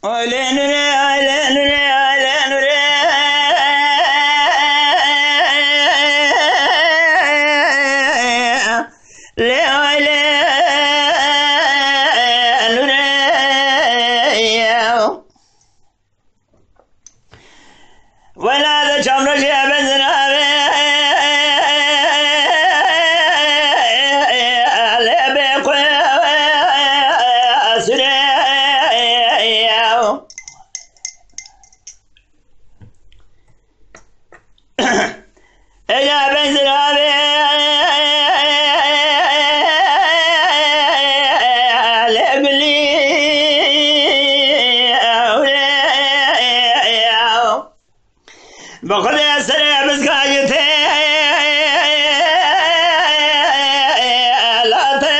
Ole nure, ole nure, ole nure. Le ole nure. Wala da chamra shebe zinabe. Le be kwe sure. Ella benzinabe legli بخود سر بزگایته لاته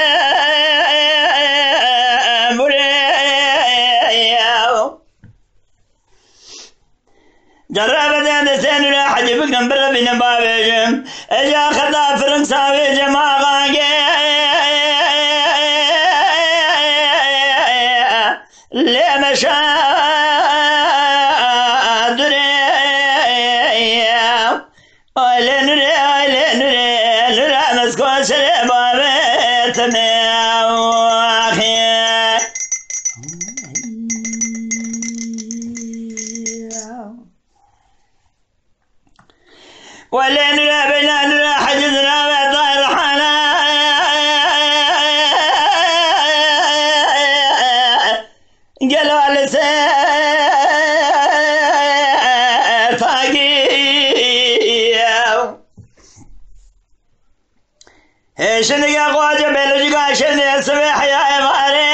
جربت دستين ولا حجب قنبر بين بابجم اجا خدا فرنساوي جماعة ليه مشى دري اولي نري اولي نري نري مسكو سري بابتنا ولا نرى بنا نرى حجزنا بطير حنا قالوا لسان فاقي شنو يا خواجه بلجيكا شنو الصبح يا ماري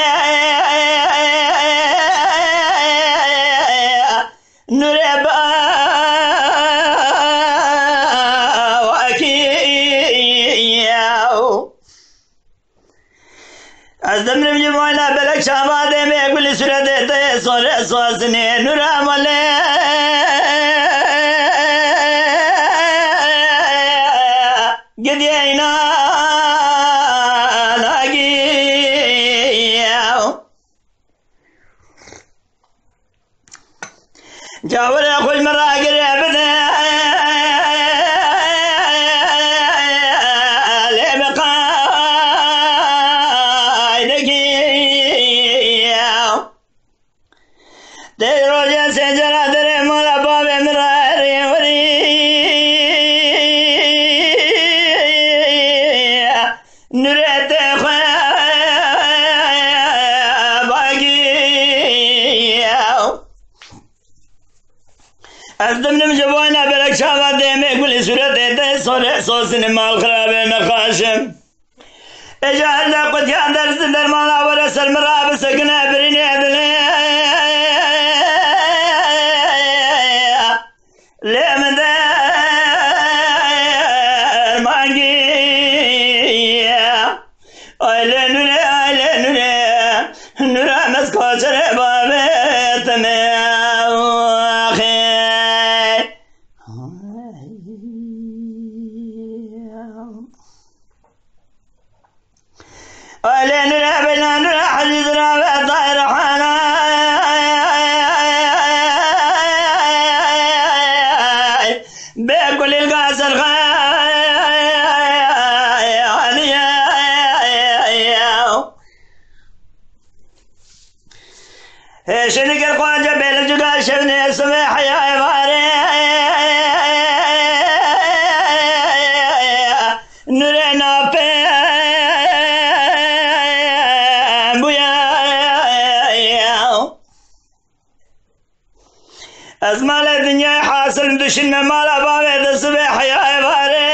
نرى أزدم نمجي مولا بلك شابادة ميقول سورة صورة صوصني نورا مولي قدينا لاقي جاور أخوي مراقر أبدا روزه سجرا در مولا باب مراری وری نورت باقی از دم جوانا بلک شاوات میگولی صورت سوره سوسن مال خراب نقاشم اجازه قد در در مالا ورسل مراب سکنه برینی ادلی لمن دار مانجي أيلن نورا مسكوت ربابة ماخي أيلن نورا حديثنا بطير حنا بكل القاس شنك الخواجة بلجيكا شفني الصبح يا عباري نورينا في بويا أزمال الدنيا حاصل دشنا مالا بابي الصبح يا عباري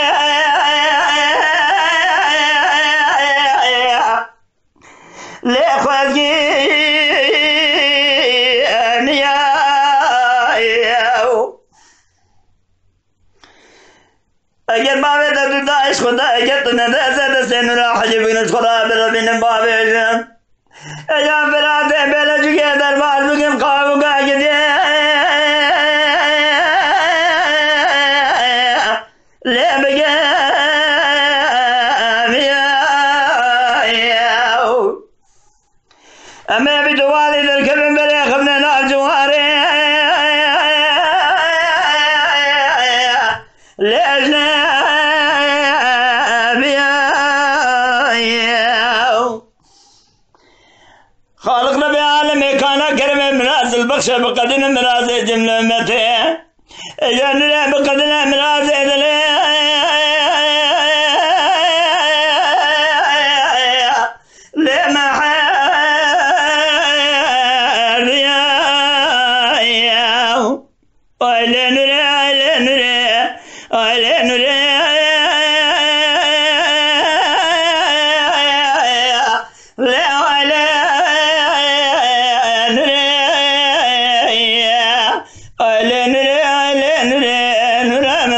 ليه خواجي اگر بابه در داعش خدا اگر تو ندازه دسته نورا حجب گنج خدا برابین بابه جم اجا براته بلجگه در باز بگم قابوگا گدیه لی بگم اما بی دوالی در کبن بری خبن نال خالق رب العالمين كان كرم منازل بخش بقدنا منازل جملة متى جننا بقدنا منازل لما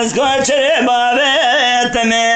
مسكوت بابا تمام